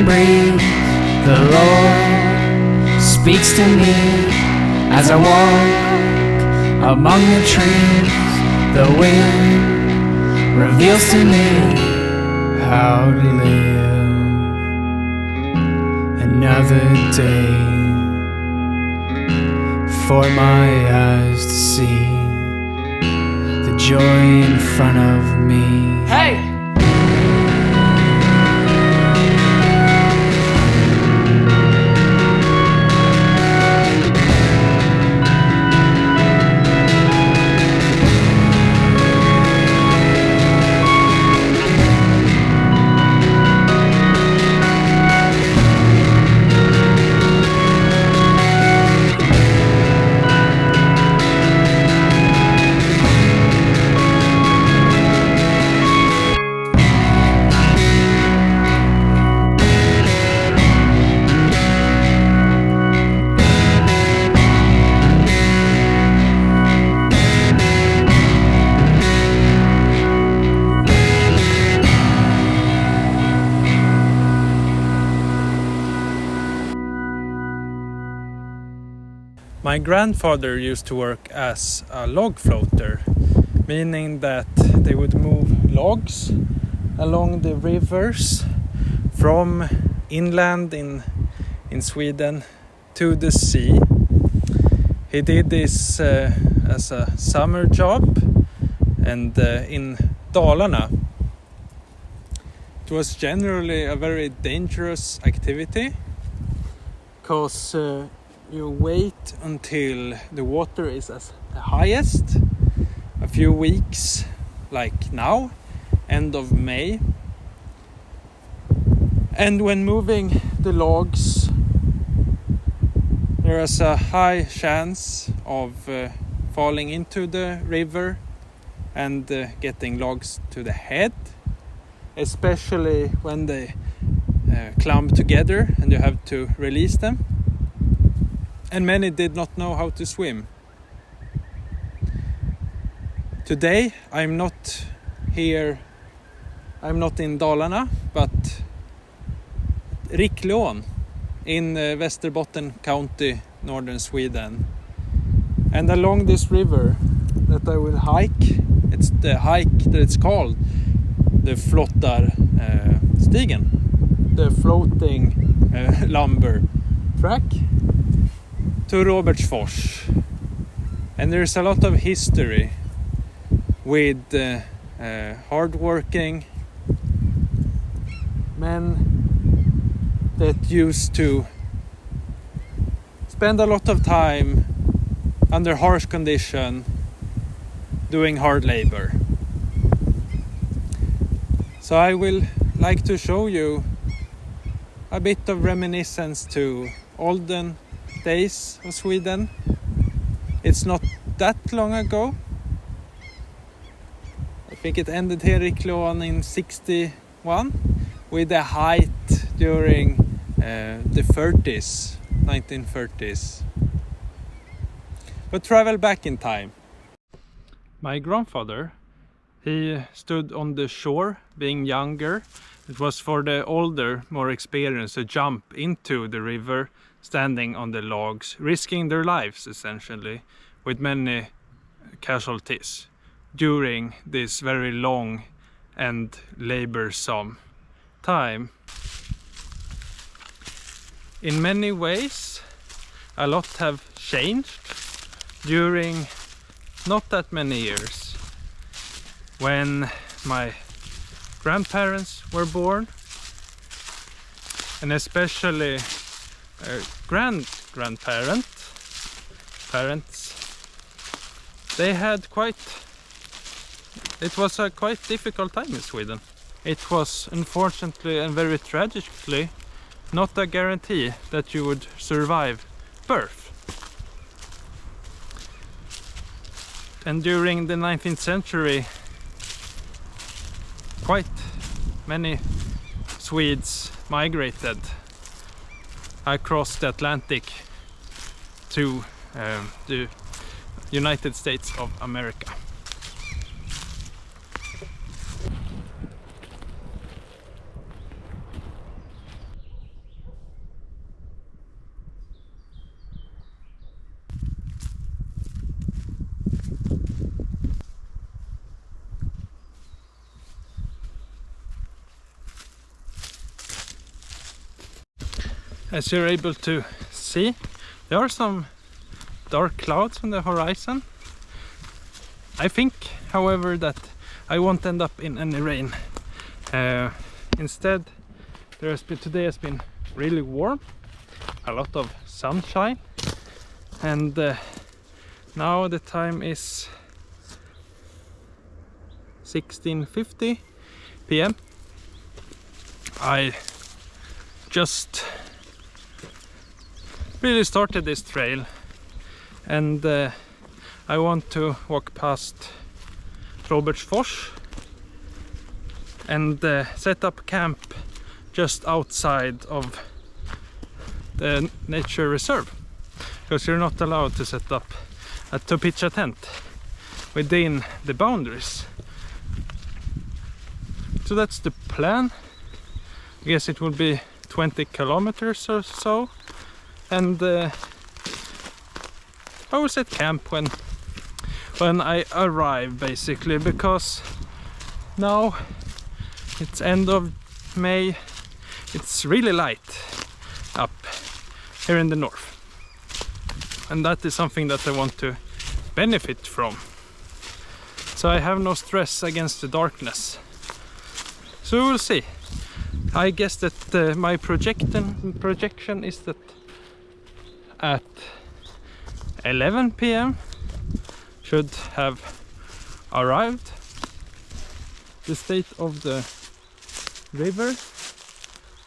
can breathe. The Lord speaks to me as I walk among the trees. The wind reveals to me how to live another day for my eyes to see the joy in front of me. Hey! My grandfather used to work as a log floater, meaning that they would move logs along the rivers from inland in Sweden to the sea. He did this as a summer job, and in Dalarna. It was generally a very dangerous activity because you wait until the water is at the highest, a few weeks like now, end of May. And when moving the logs, there is a high chance of falling into the river and getting logs to the head, especially when they clump together and you have to release them. And many did not know how to swim. Today I'm not here, I'm not in Dalarna, but Rickleån in Västerbotten County, northern Sweden. And along this river that I will hike, it's the hike that it's called the Flottarstigen, the floating lumber track to Robertsfors. And there's a lot of history with hard-working men that used to spend a lot of time under harsh condition doing hard labor. So I will like to show you a bit of reminiscence to olden days of Sweden. It's not that long ago. I think it ended here in Rickleån in 61 with a height during the 30s, 1930s. But travel back in time. My grandfather, he stood on the shore being younger. It was for the older, more experienced to jump into the river, standing on the logs, risking their lives essentially, with many casualties during this very long and laborsome time. In many ways, a lot have changed during not that many years. When my grandparents were born, and especially parents, they had it was a quite difficult time in Sweden. It was unfortunately and very tragically not a guarantee that you would survive birth. And during the 19th century, quite many Swedes migrated across the Atlantic to the United States of America. As you're able to see, there are some dark clouds on the horizon. I think, however, that I won't end up in any rain. Instead, today has been really warm, a lot of sunshine, and now the time is 16:50 p.m. I just really started this trail, and I want to walk past Robertsfors and set up camp just outside of the nature reserve, because you're not allowed to set up to pitch a tent within the boundaries. So that's the plan. I guess it will be 20 kilometers or so, and I will set camp when I arrive, basically, because now it's end of May. It's really light up here in the north, and that is something that I want to benefit from, so I have no stress against the darkness. So we'll see. I guess that my projection is that at 11 p.m. should have arrived. The state of the river,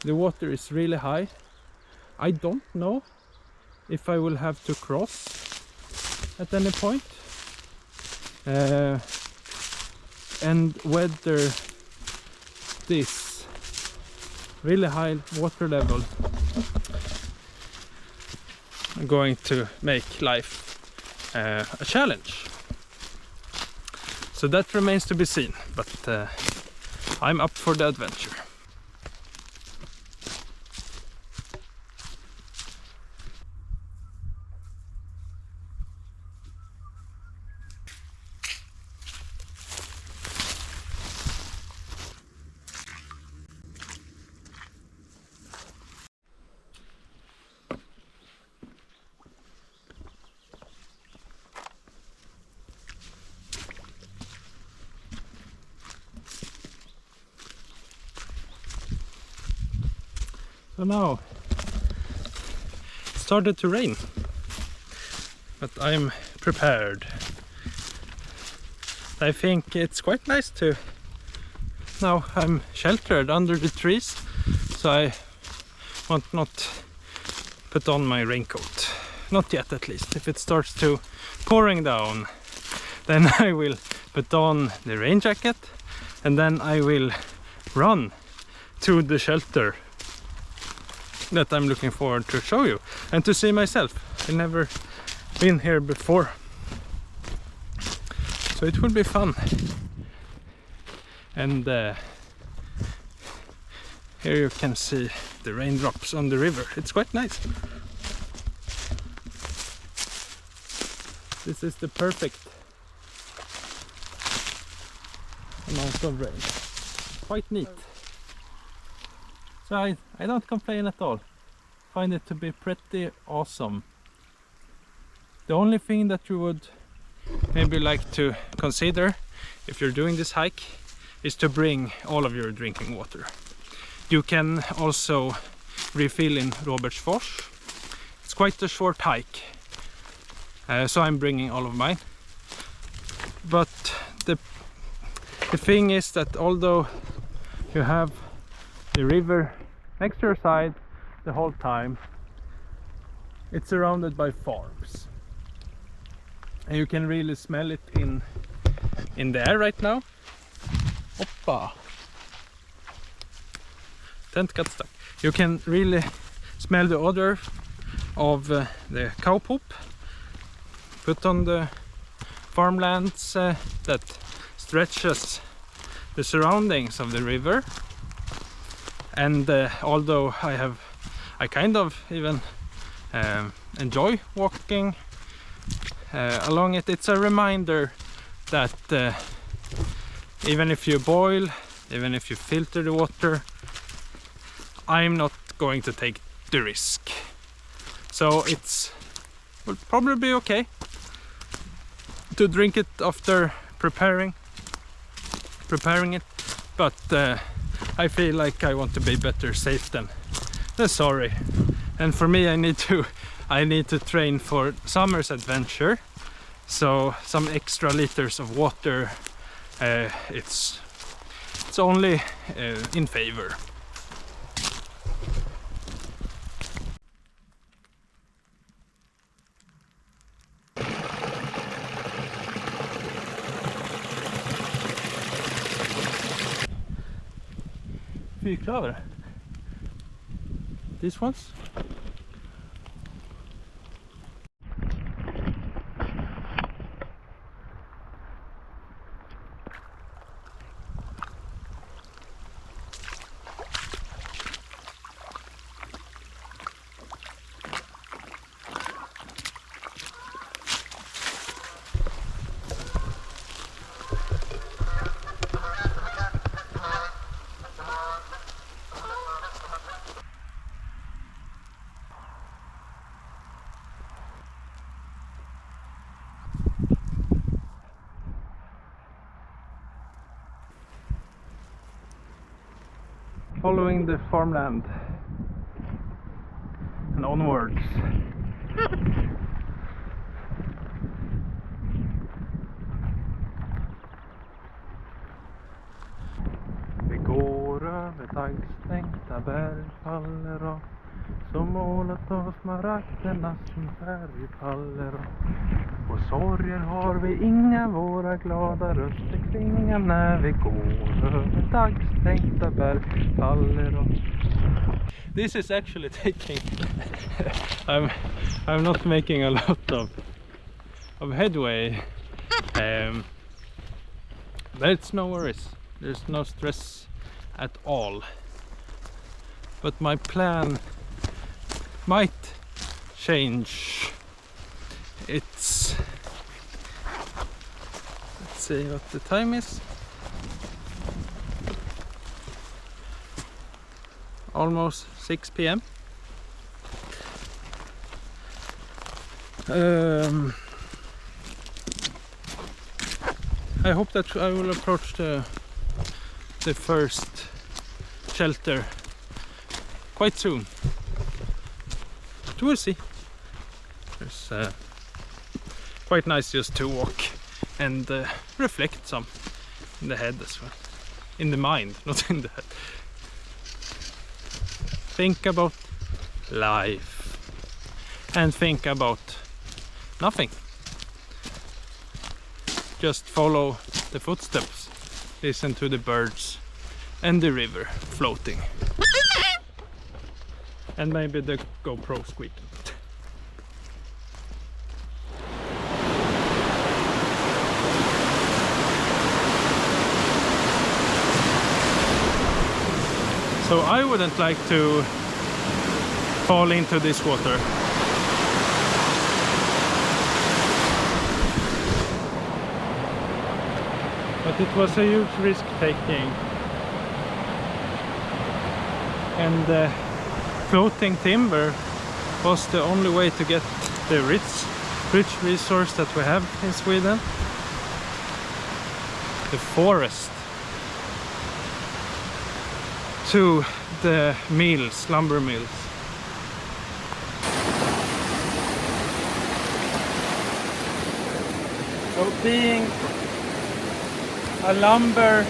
the water is really high. I don't know if I will have to cross at any point, and whether this really high water level are going to make life a challenge. So that remains to be seen, but I'm up for the adventure. So now it started to rain, but I'm prepared. I think it's quite nice to, now I'm sheltered under the trees, so I want not put on my raincoat, not yet at least. If it starts to pouring down, then I will put on the rain jacket, and then I will run to the shelter that I'm looking forward to show you and to see myself. I've never been here before, so it will be fun. And here you can see the raindrops on the river. It's quite nice. This is the perfect amount of rain. Quite neat. So I don't complain at all. Find it to be pretty awesome. The only thing that you would maybe like to consider if you're doing this hike is to bring all of your drinking water. You can also refill in Robertsfors. It's quite a short hike, so I'm bringing all of mine. But the thing is that although you have the river next to your side the whole time, it's surrounded by farms, and you can really smell it in the air right now. Oppa! Tent got stuck. You can really smell the odor of the cow poop put on the farmlands that stretches the surroundings of the river. And although I kind of even enjoy walking along it, it's a reminder that even if you boil, even if you filter the water, I'm not going to take the risk. So will probably be okay to drink it after preparing it, but I feel like I want to be better safe than sorry. And for me, I need to train for summer's adventure, so some extra liters of water, it's only in favor. Fyrklöver. These ones? Following the farmland and onwards. Vi går över daggstänkta berg, faller och som målat av smaragderna som färg faller och sorger har vi inga, våra glada röster klingar när vi går över daggstänkta berg, faller och... This is actually taking... I'm not making a lot of headway. But it's no worries. There's no stress at all. But my plan might change. Let's see what the time is. Almost 6 p.m. I hope that I will approach the first shelter quite soon. But we'll see. It's quite nice just to walk and reflect some in the head as well. In the mind, not in the head. Think about life and think about nothing. Just follow the footsteps, listen to the birds and the river floating, and maybe the GoPro squeaking. So I wouldn't like to fall into this water. But it was a huge risk taking. And floating timber was the only way to get the rich resource that we have in Sweden. The forest. To the mills, lumber mills. So being a lumber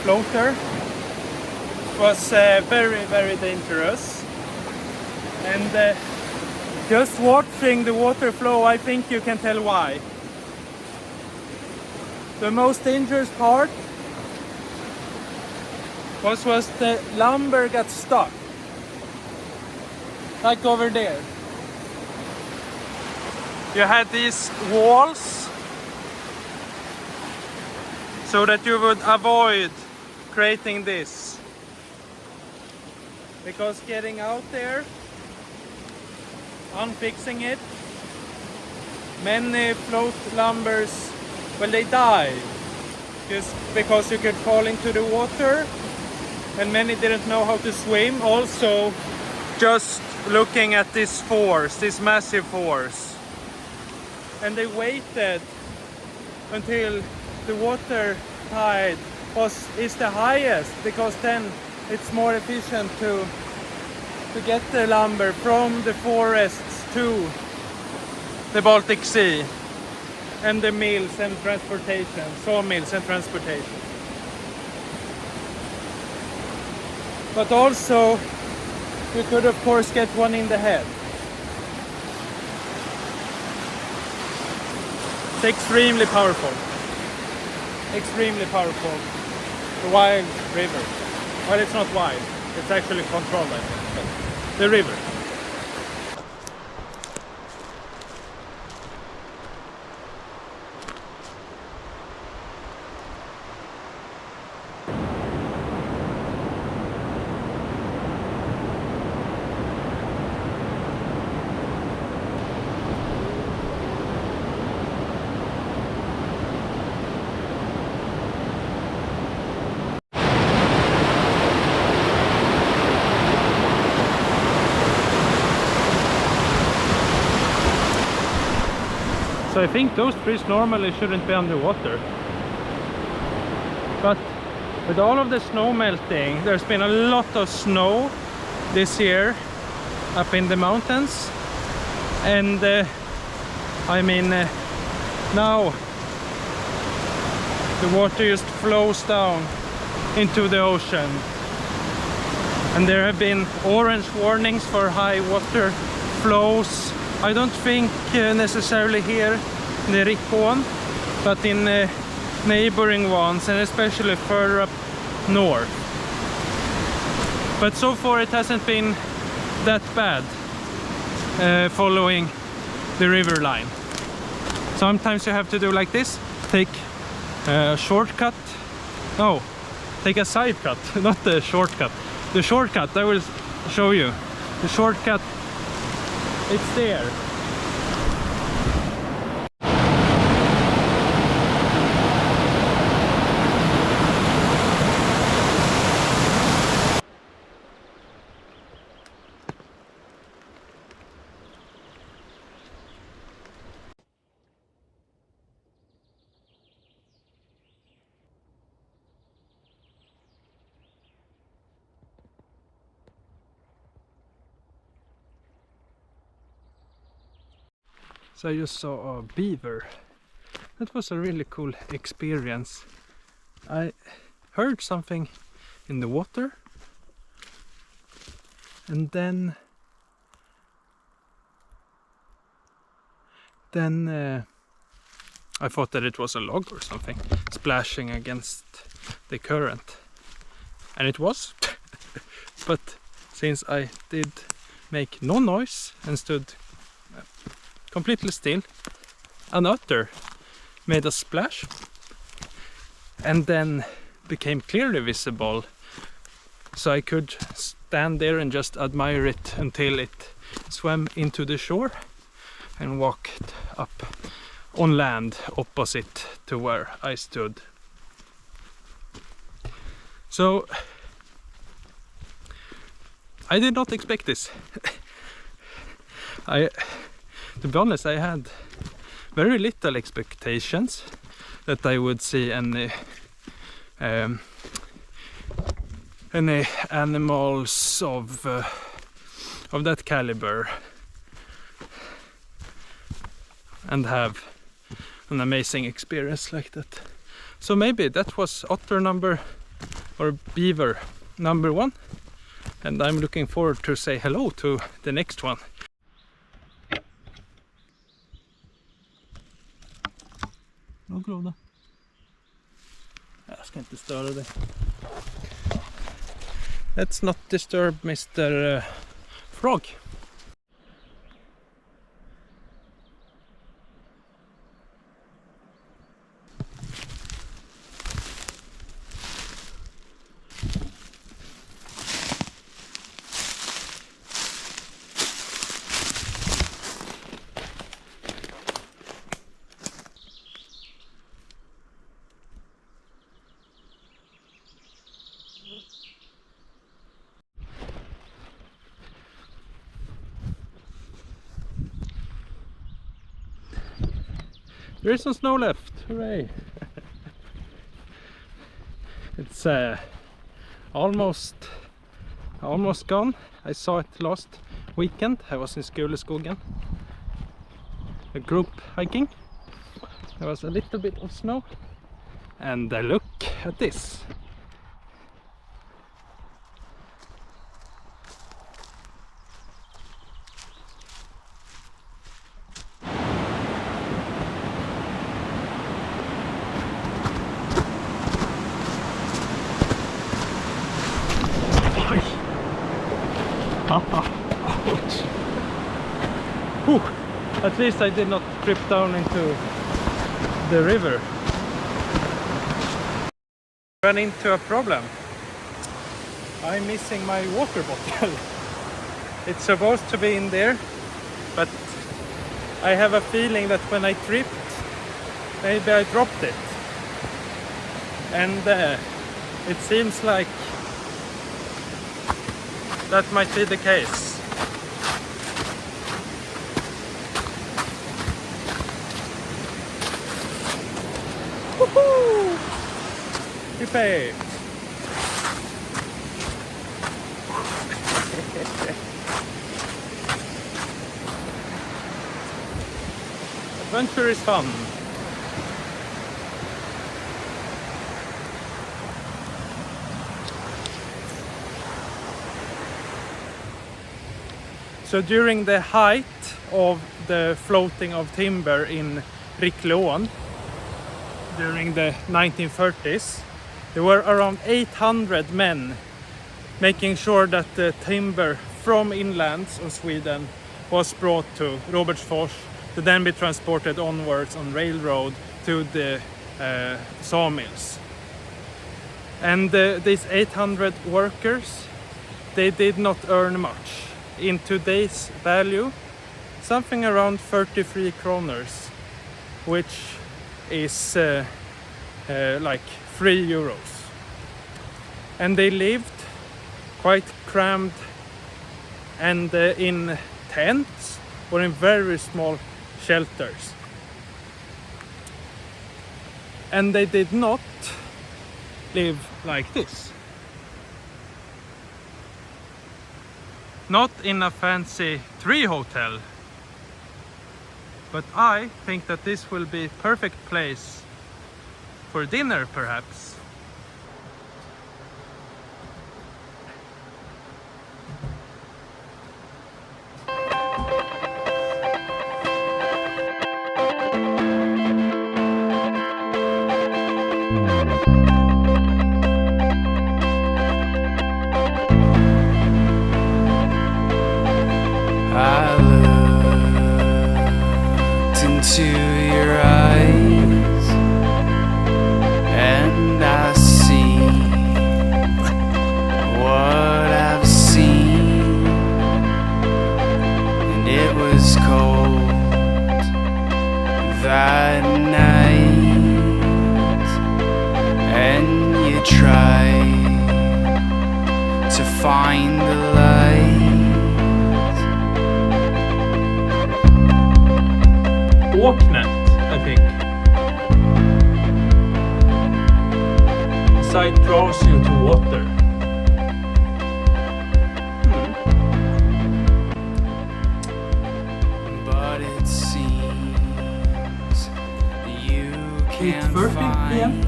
floater was very, very dangerous. And just watching the water flow, I think you can tell why. The most dangerous part was the lumber got stuck, like over there. You had these walls so that you would avoid creating this, because getting out there, unfixing it, many float lumbers, well, they die just because you could fall into the water. And many didn't know how to swim. Also, just looking at this force, this massive force. And they waited until the water tide is the highest, because then it's more efficient to get the lumber from the forests to the Baltic Sea and the mills and transportation, sawmills and transportation. But also you could of course get one in the head. It's extremely powerful. Extremely powerful. The wild river. Well, it's not wild. It's actually controlled, I think. But the river. So I think those trees normally shouldn't be underwater. But with all of the snow melting, there's been a lot of snow this year up in the mountains. And now the water just flows down into the ocean. And there have been orange warnings for high water flows. I don't think necessarily here in the Rickleån, but in neighboring ones, and especially further up north. But so far it hasn't been that bad following the river line. Sometimes you have to do like this, take a shortcut. No, take a side cut, not the shortcut. The shortcut, I will show you. The shortcut, it's there. So I just saw a beaver. That was a really cool experience. I heard something in the water, and then I thought that it was a log or something splashing against the current, and it was. But since I did make no noise and stood completely still, an otter made a splash and then became clearly visible, so I could stand there and just admire it until it swam into the shore and walked up on land opposite to where I stood. So I did not expect this. To be honest, I had very little expectations that I would see any animals of that caliber and have an amazing experience like that. So maybe that was otter or beaver number 1, and I'm looking forward to say hello to the next one. Glada. Jag ska inte störa dig. Let's not disturb Mr. Frog. There is some snow left, hooray! It's almost gone. I saw it last weekend. I was in Fiskestigen, a group hiking. There was a little bit of snow, and look at this. Ouch. Whew. At least I did not trip down into the river. Ran into a problem. I'm missing my water bottle. It's supposed to be in there, but I have a feeling that when I tripped, maybe I dropped it. And it seems like that might be the case. Woohoo! Yippee! Adventure is fun. So during the height of the floating of timber in Rickleån, during the 1930s, there were around 800 men making sure that the timber from inlands of Sweden was brought to Robertsfors to then be transported onwards on railroad to the sawmills. And these 800 workers, they did not earn much. In today's value, something around 33 kroners, which is like 3 euros. And they lived quite crammed and in tents or in very small shelters. And they did not live like this. Not in a fancy tree hotel, but I think that this will be a perfect place for dinner, perhaps. I looked into your eyes and I see what I've seen, and it was cold that night, and you tried to find the light. Walknet, I think. The site draws you to water. But it seems you can't 8:30 PM. find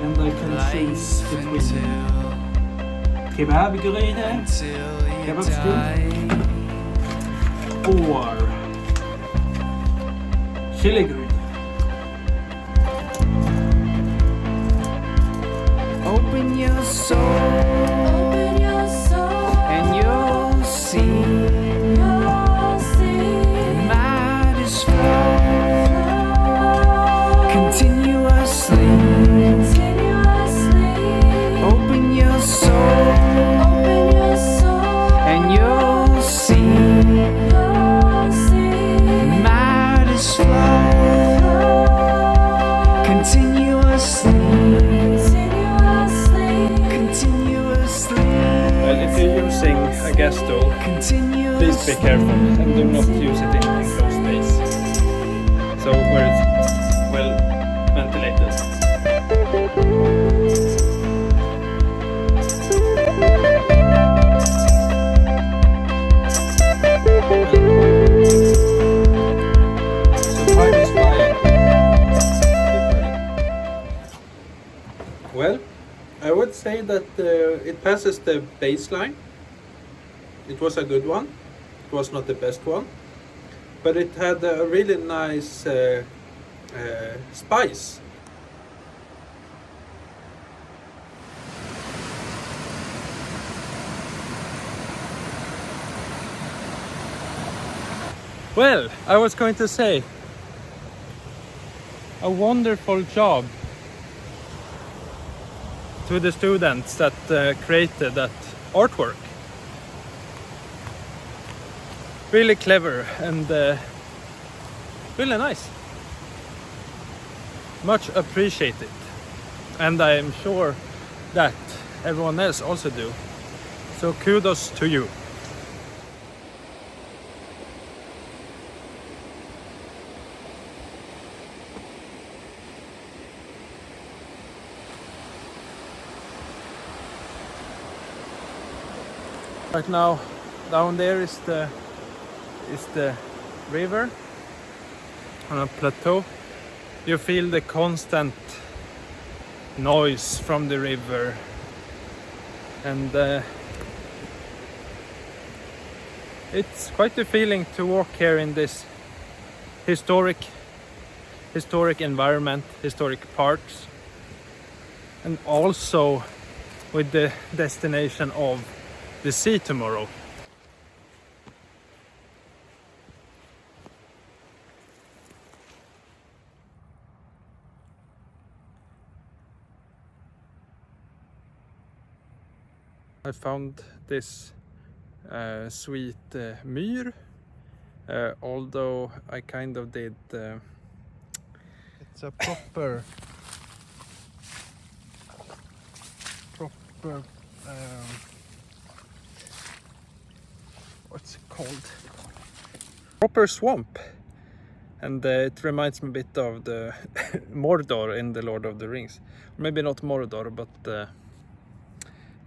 And I can choose life between kebabgryta, until you Kebabstigen. die. or chiligryta. Open your soul and you'll see might as flow continuously. Open your soul and you'll see might as flow continuously. Well, if you're using a gas stove, please be careful and do not use it in enclosed space. So where it's I would say that it passes the baseline. It was a good one. It was not the best one, but it had a really nice spice. Well, I was going to say, a wonderful job to the students that created that artwork. Really clever and really nice. Much appreciated. And I am sure that everyone else also do. So kudos to you. Right now, down there is the river on a plateau. You feel the constant noise from the river, and it's quite a feeling to walk here in this historic environment, historic parks, and also with the destination of the sea tomorrow. I found this sweet myr, although I kind of did. It's a proper what's it called? Proper swamp, and it reminds me a bit of the Mordor in the Lord of the Rings. Maybe not Mordor, but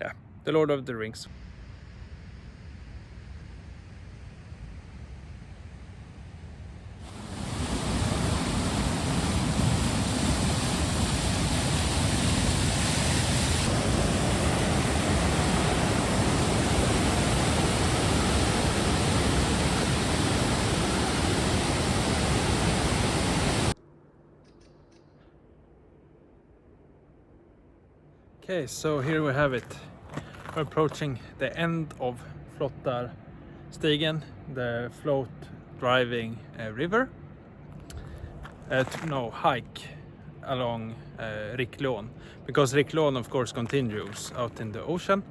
yeah, the Lord of the Rings. Okay, so here we have it. We're approaching the end of Flottarstigen, the float driving river. Hike along Rickleån, because Rickleån of course continues out in the ocean,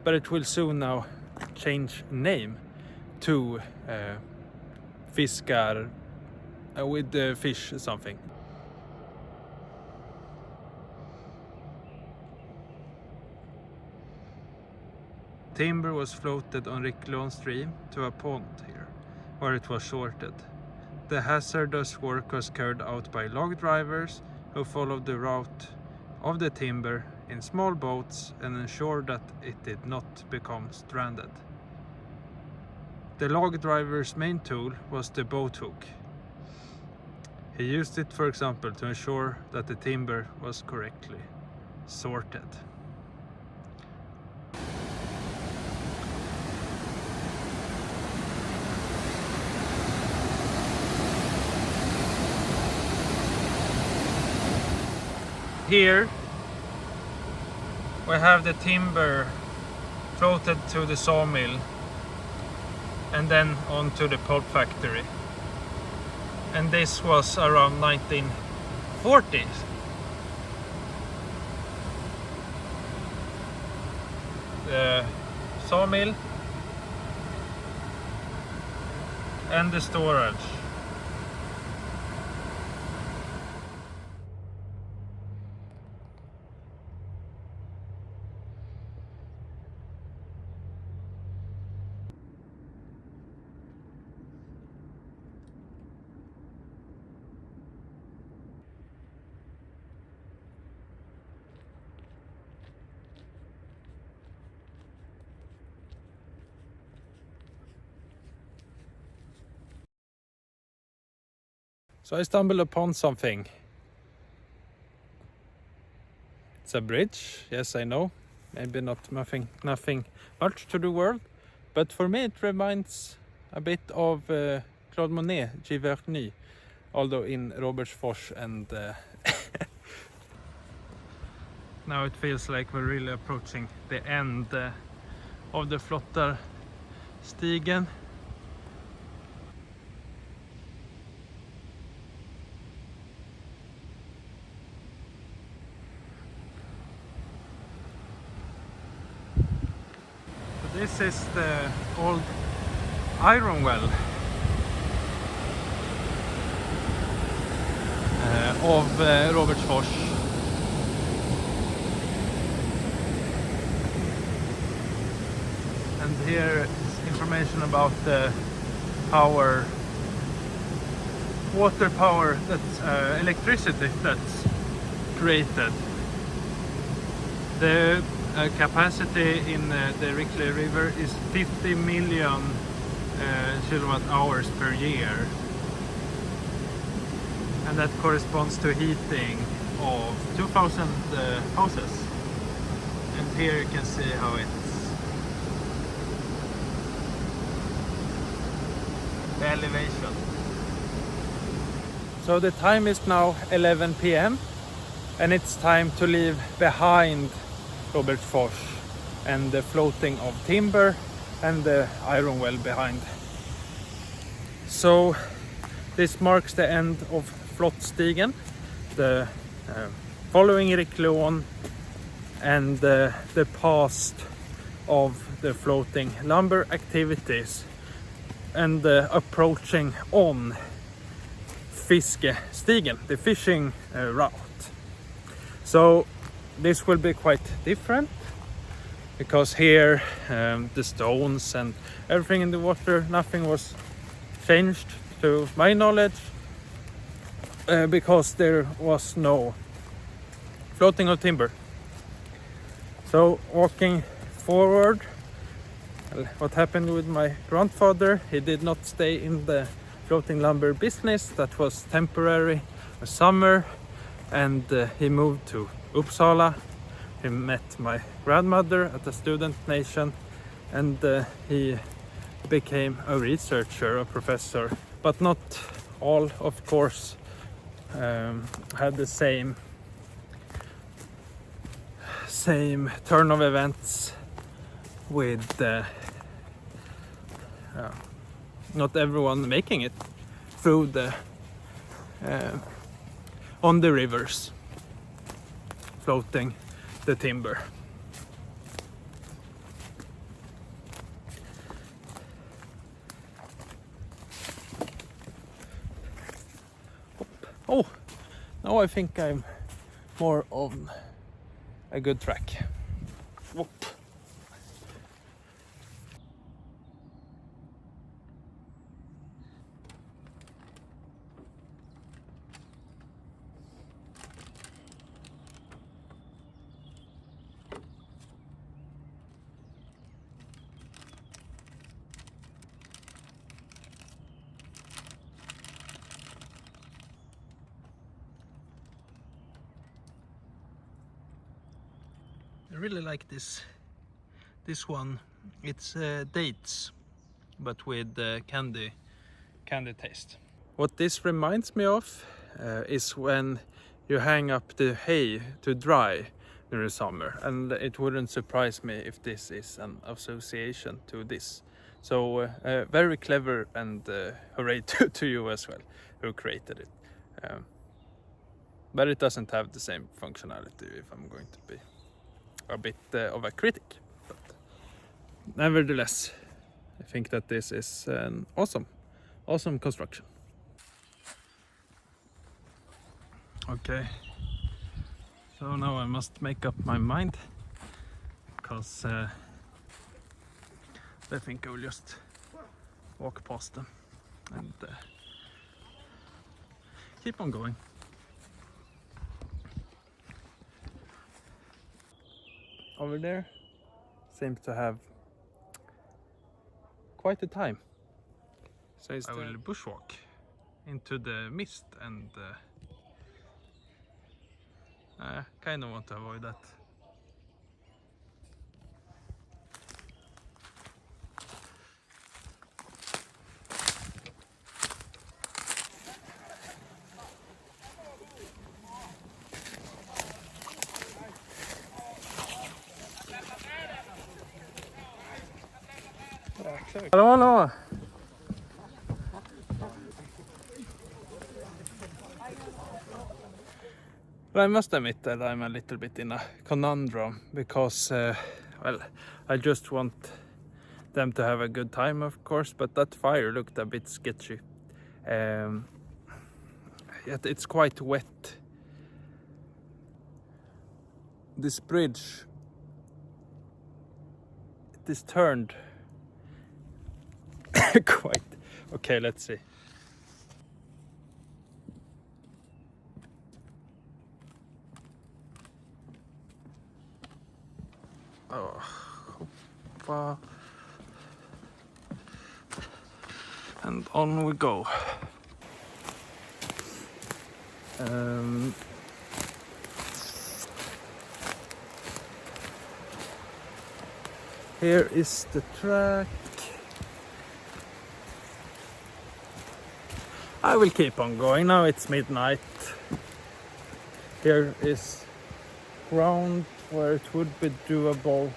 but it will soon now change name to Fiskar with the fish something. Timber was floated on Rickleån stream to a pond here, where it was sorted. The hazardous work was carried out by log drivers who followed the route of the timber in small boats and ensured that it did not become stranded. The log driver's main tool was the boat hook. He used it, for example, to ensure that the timber was correctly sorted. Here we have the timber floated to the sawmill and then on to the pulp factory. And this was around 1940s. The sawmill and the storage. So I stumbled upon something. It's a bridge, yes, I know. Maybe not nothing much to the world, but for me it reminds a bit of Claude Monet, Giverny, although in Robertsfors and now it feels like we're really approaching the end of the Flottarstigen. This is the old iron well of Robertsfors. And here is information about the power, water power, that's electricity that's created. The capacity in the Rickleån river is 50 million kilowatt hours per year, and that corresponds to heating of 2,000 houses. And here you can see how it's the elevation. So the time is now 11 p.m. and it's time to leave behind Robertsfors and the floating of timber and the iron well behind. So this marks the end of Flottarstigen, the following Rickleån, and the past of the floating lumber activities, and approaching on Fiskestigen, the fishing route. So this will be quite different, because here the stones and everything in the water, nothing was changed to my knowledge, because there was no floating of timber. So walking forward, what happened with my grandfather, he did not stay in the floating lumber business. That was temporary, a summer, and he moved to Uppsala. He met my grandmother at the student nation, and he became a researcher, a professor. But not all, of course, had the same turn of events with not everyone making it through the on the rivers, floating the timber. Oh, now I think I'm more on a good track. Whoop. I really like this one. It's dates, but with candy taste. What this reminds me of is when you hang up the hay to dry during summer, and it wouldn't surprise me if this is an association to this. So very clever, and hooray to you as well, who created it. But it doesn't have the same functionality, if I'm going to be a bit of a critic. But nevertheless, I think that this is an awesome construction. Okay, so now I must make up my mind, because I think I will just walk past them and keep on going. Over there seems to have quite a time. So I will bushwalk into the mist, and I kind of want to avoid that. Hallå, hallå! Well, I must admit that I'm a little bit in a conundrum because, well, I just want them to have a good time, of course, but that fire looked a bit sketchy. Yet it's quite wet. This bridge, it is turned quite. Okay, let's see. Oh, hoppa. And on we go. Here is the track. I will keep on going. Now it's midnight. Here is ground where it would be doable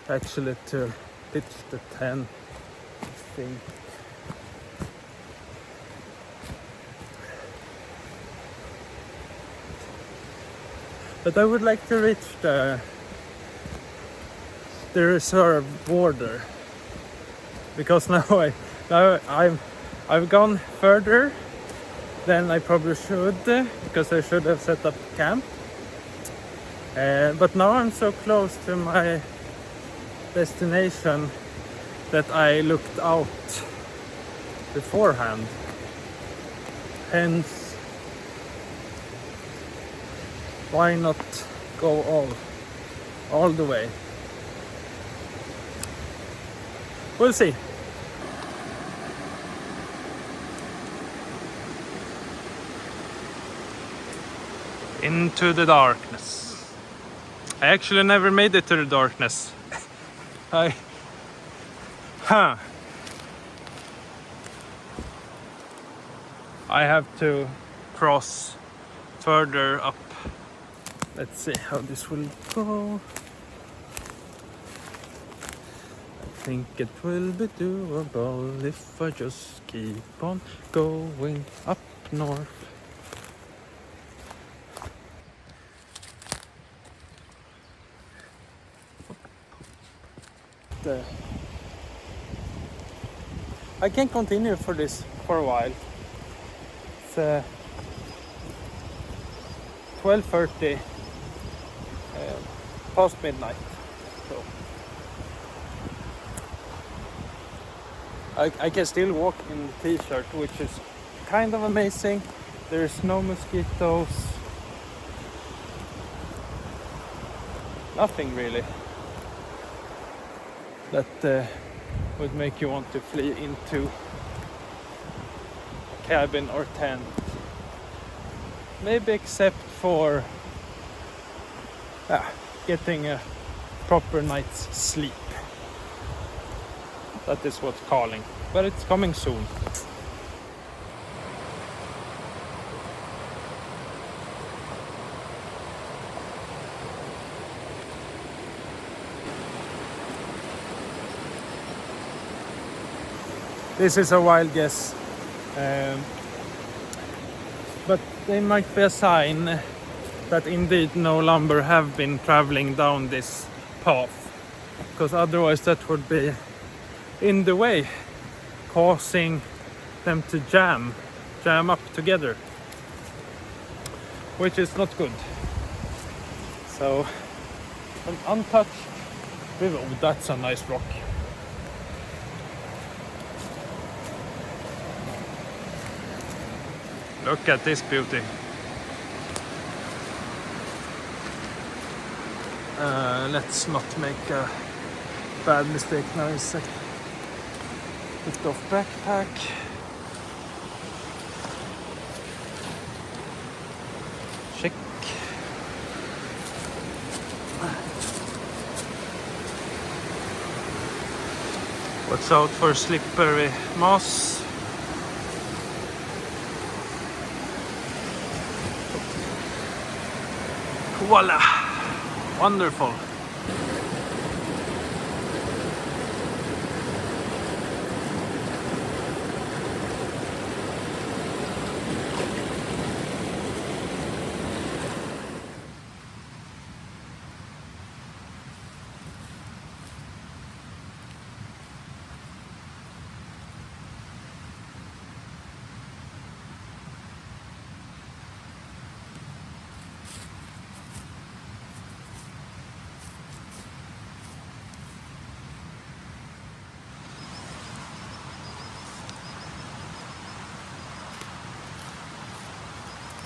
actually to pitch the tent, I think. But I would like to reach the reserve border, because now I've gone further than I probably should, because I should have set up camp. But now I'm so close to my destination that I looked out beforehand. Hence, why not go all the way? We'll see. Into the darkness. I actually never made it to the darkness. I have to cross further up. Let's see how this will go. I think it will be doable if I just keep on going up north. I can continue for this for a while. It's 12:30, past midnight. So I can still walk in the t-shirt, which is kind of amazing. There's no mosquitoes. Nothing really that would make you want to flee into a cabin or tent. Maybe except for getting a proper night's sleep. That is what's calling, but it's coming soon. This is a wild guess, but they might be a sign that indeed no lumber have been traveling down this path, because otherwise that would be in the way, causing them to jam up together, which is not good. So an untouched river. Oh, that's a nice rock. Look at this beauty. Let's not make a bad mistake now. It's a bit of backpack. Watch out for slippery moss. Voila! Wonderful!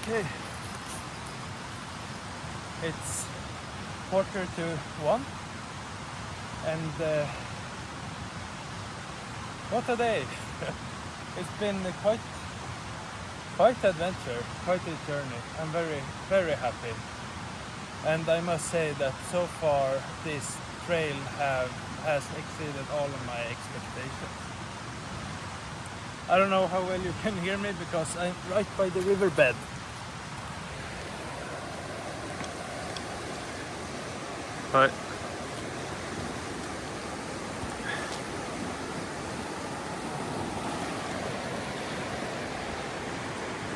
Okay, it's 1:45, and what a day! It's been quite adventure, quite a journey. I'm very happy, and I must say that so far this trail has exceeded all of my expectations. I don't know how well you can hear me because I'm right by the riverbed. Right.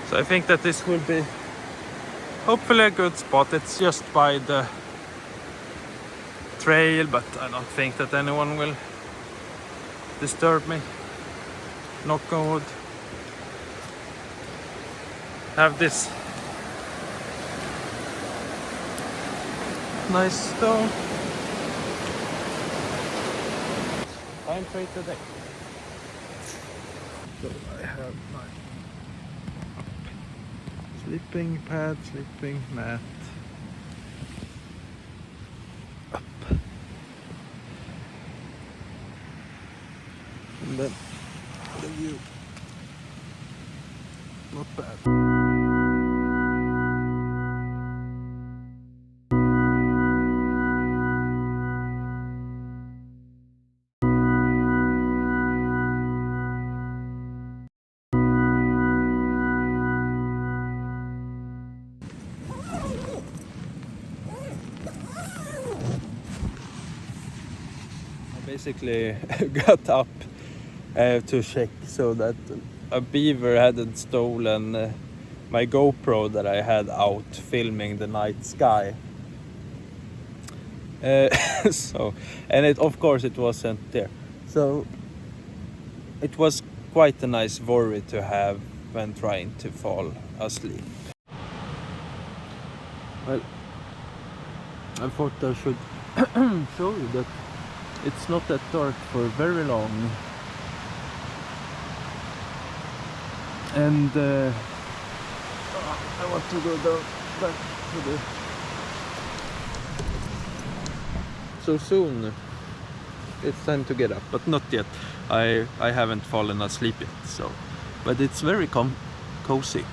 So I think that this will be hopefully a good spot. It's just by the trail, but I don't think that anyone will disturb me. Knock on wood. Have this nice stone. Time trade today. So I have my sleeping pad, sleeping mat. Up. And then the view. Not bad. Basically got up to check so that a beaver hadn't stolen my GoPro that I had out filming the night sky. So, and it, of course, it wasn't there. So it was quite a nice worry to have when trying to fall asleep. Well, I thought I should show you that it's not that dark for very long, and I want to go down back to the... So soon it's time to get up, but not yet. I haven't fallen asleep yet, so, but it's very cozy.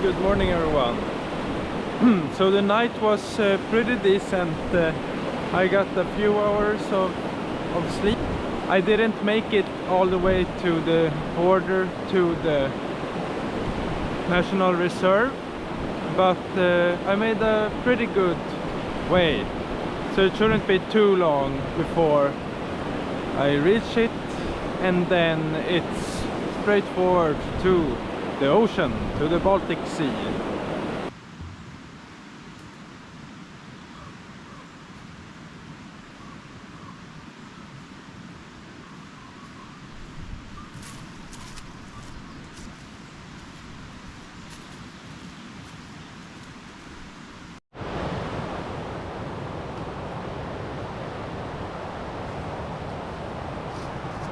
Good morning, everyone. So the night was pretty decent. I got a few hours of sleep, I didn't make it all the way to the border to the National Reserve, but I made a pretty good way, so it shouldn't be too long before I reach it, and then it's straight forward to the ocean, to the Baltic Sea.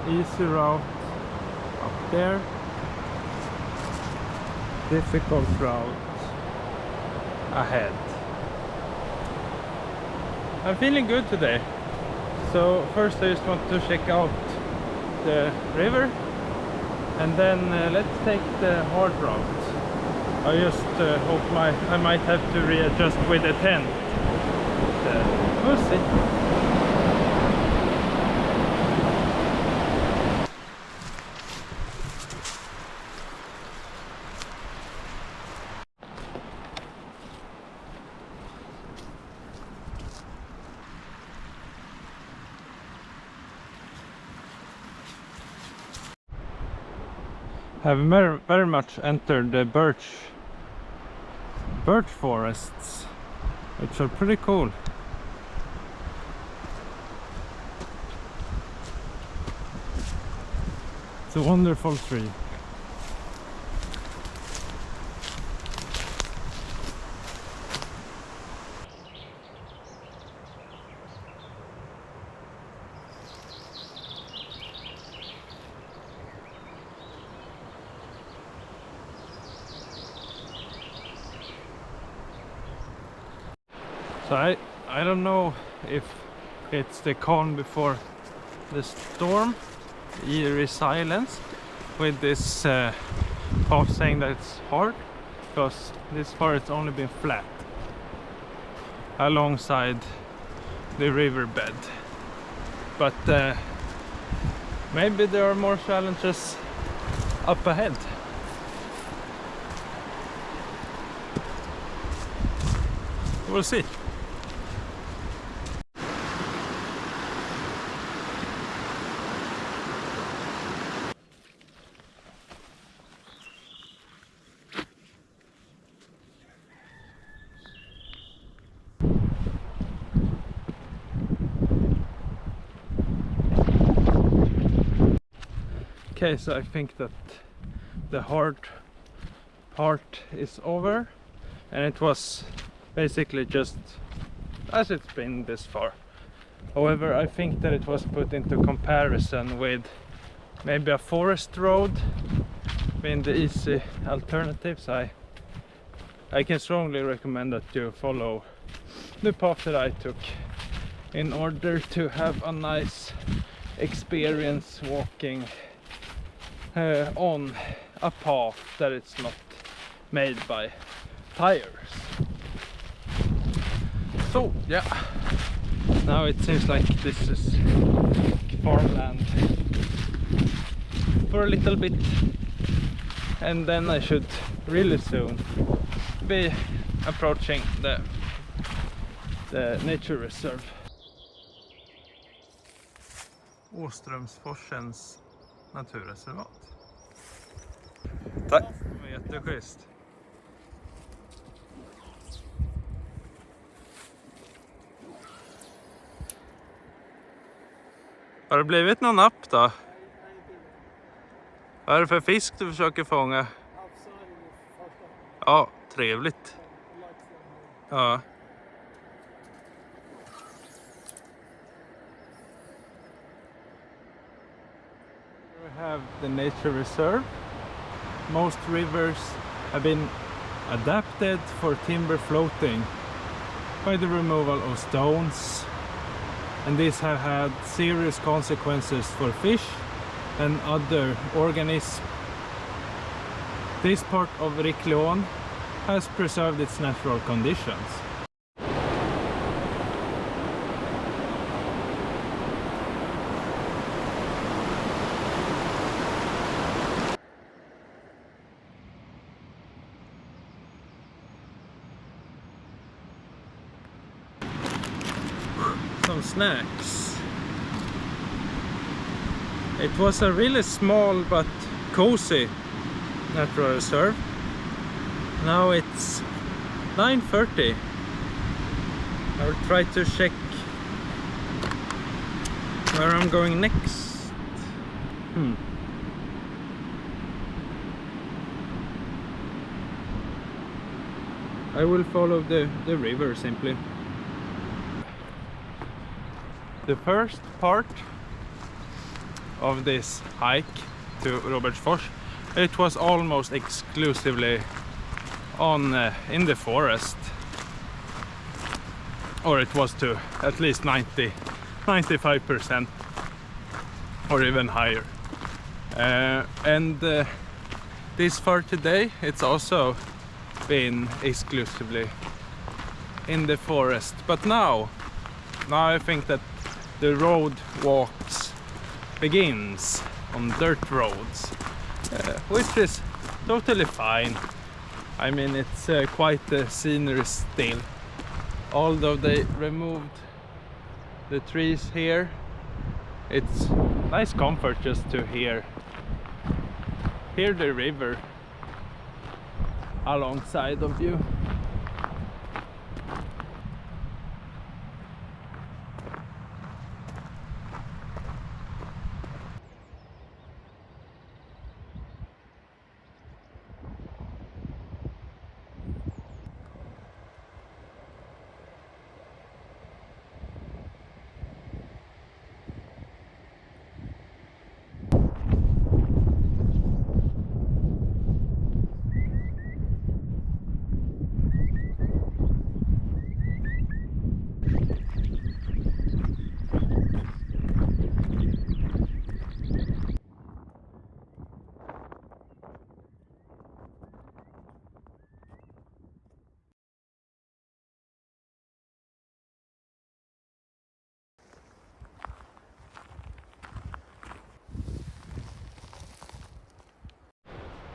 Easy route up there, difficult route ahead. I'm feeling good today. So first I just want to check out the river, and then let's take the hard route. I just hope I might have to readjust with the tent. We'll see. Have very much entered the birch forests, which are pretty cool. It's a wonderful tree. So I don't know if it's the calm before the storm, eerie silence, with this path saying that it's hard, because this far it's only been flat alongside the riverbed. But maybe there are more challenges up ahead. We'll see. Okay, so I think that the hard part is over, and it was basically just as it's been this far. However, I think that it was put into comparison with maybe a forest road being the easy alternatives. I can strongly recommend that you follow the path that I took in order to have a nice experience walking on a path that it's not made by tires. So yeah, now it seems like this is farmland for a little bit, and then I should really soon be approaching the nature reserve. Åströmsforsens naturreservat. Tack, det var jätteschysst. Har det blivit någon napp då? Vad är det för fisk du försöker fånga? Ja, trevligt. Ja. We have the nature reserve. Most rivers have been adapted for timber floating by the removal of stones, and these have had serious consequences for fish and other organisms. This part of Rickleån has preserved its natural conditions. some snacks. It was a really small but cozy natural reserve. Now it's 9:30. I will try to check where I'm going next. I will follow the river simply. The first part of this hike to Robertsfors, it was almost exclusively on in the forest, or it was to at least 95% or even higher. And this for today, it's also been exclusively in the forest. But now I think that the road walks begins on dirt roads, which is totally fine. I mean, it's quite the scenery still, although they removed the trees here. It's nice comfort just to hear the river alongside of you.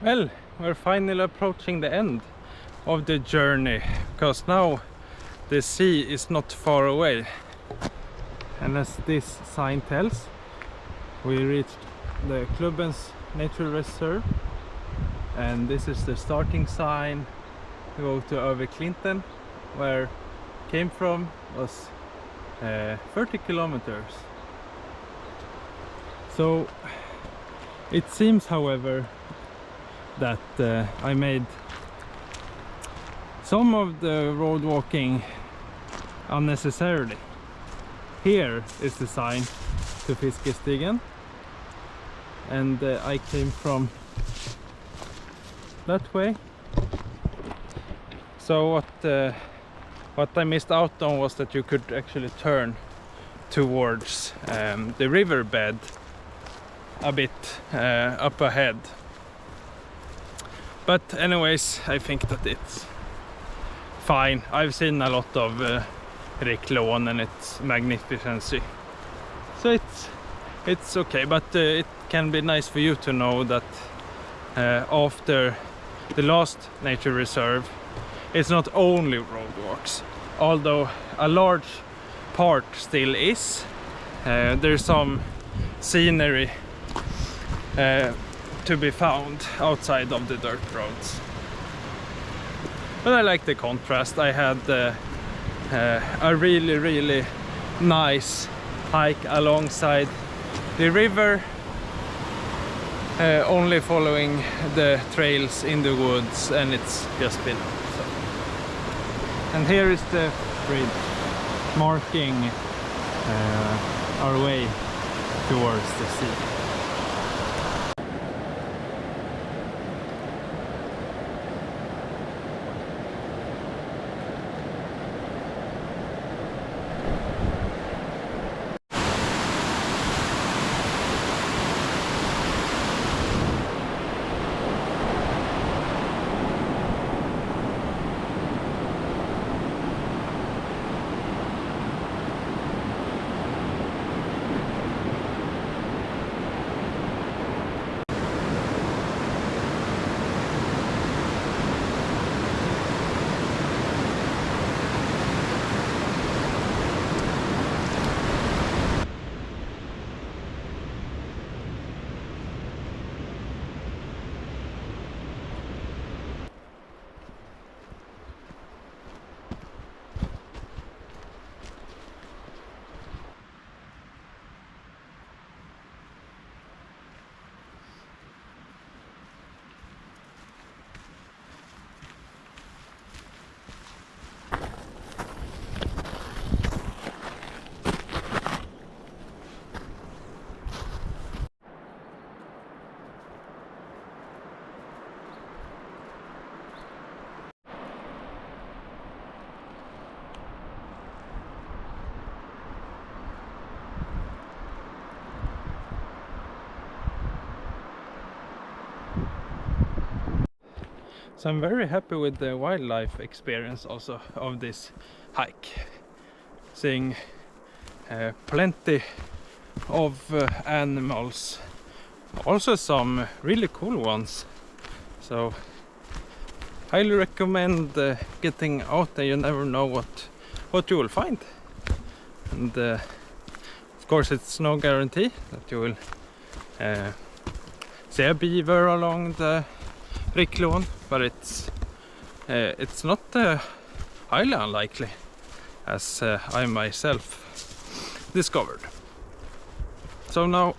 Well, we're finally approaching the end of the journey, because now the sea is not far away. And as this sign tells, we reached the Klubben's nature reserve, and this is the starting sign to go to Överklinten, where came from was 30 kilometers. So it seems, however, that I made some of the road walking unnecessarily. Here is the sign to Fiskestigen, and I came from that way. So what I missed out on was that you could actually turn towards the riverbed a bit up ahead. But anyways, I think that it's fine. I've seen a lot of Rickleån and its magnificency, so it's okay. But it can be nice for you to know that after the last nature reserve, it's not only road walks, although a large part still is. There's some scenery to be found outside of the dirt roads. But I like the contrast. I had a really nice hike alongside the river, only following the trails in the woods, and it's just been so. And here is the bridge marking our way towards the sea. So I'm very happy with the wildlife experience also of this hike. Seeing plenty of animals, also some really cool ones. So highly recommend getting out there. You never know what you will find. And of course it's no guarantee that you will see a beaver along the Rickleån, but it's not highly unlikely, as I myself discovered. So now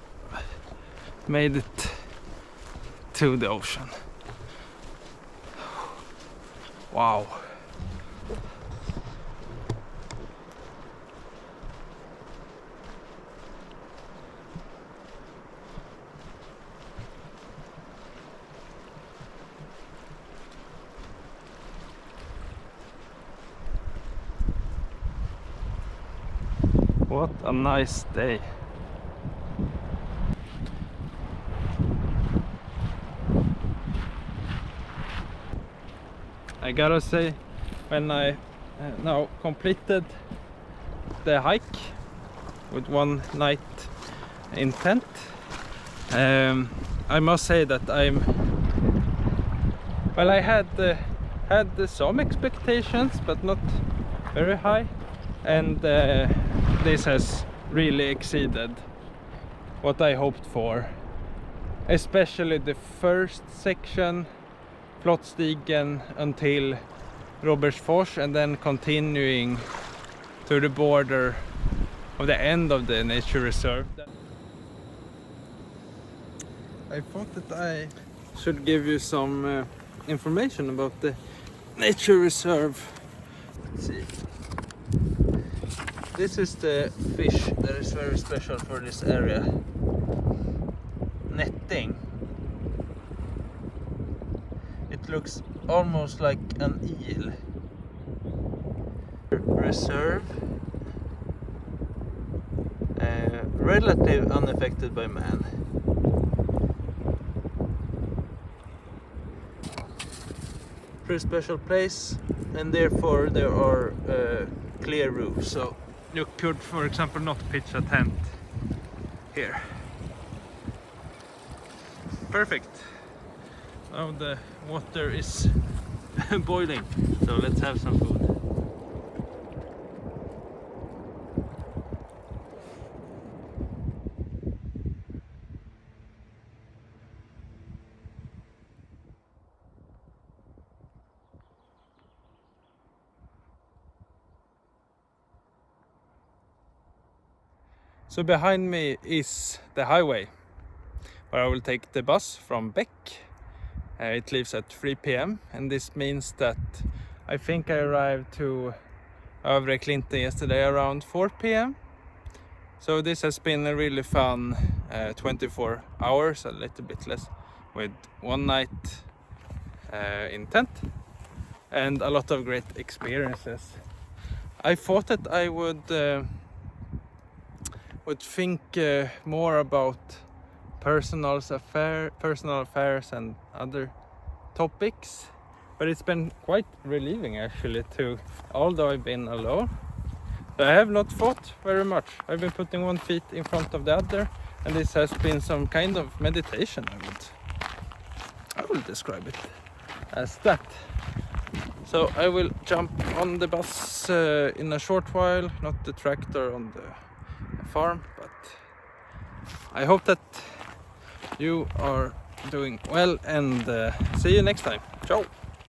made it to the ocean. Wow. What a nice day. I gotta say, when I now completed the hike with one night in tent, I must say that I had some expectations, but not very high, and this has really exceeded what I hoped for, especially the first section, Flottarstigen, until Robertsfors, and then continuing to the border of the end of the nature reserve. I thought that I should give you some information about the nature reserve. Let's see. This is the fish that is very special for this area. Netting. It looks almost like an eel. Reserve. Relatively unaffected by man. Pretty special place, and therefore there are clear roofs. So you could, for example, not pitch a tent here. Perfect. Now the water is boiling, so let's have some food. So behind me is the highway, where I will take the bus from Beck. It leaves at 3 p.m. and this means that I think I arrived to Överklinten yesterday around 4 p.m. So this has been a really fun 24 hours, a little bit less, with one night in tent and a lot of great experiences. I thought that I would think more about personal affairs and other topics, but it's been quite relieving actually too, although I've been alone. I have not thought very much. I've been putting one feet in front of the other, and this has been some kind of meditation. I will describe it as that. So I will jump on the bus in a short while, not the tractor on the farm, but I hope that you are doing well, and see you next time. Ciao!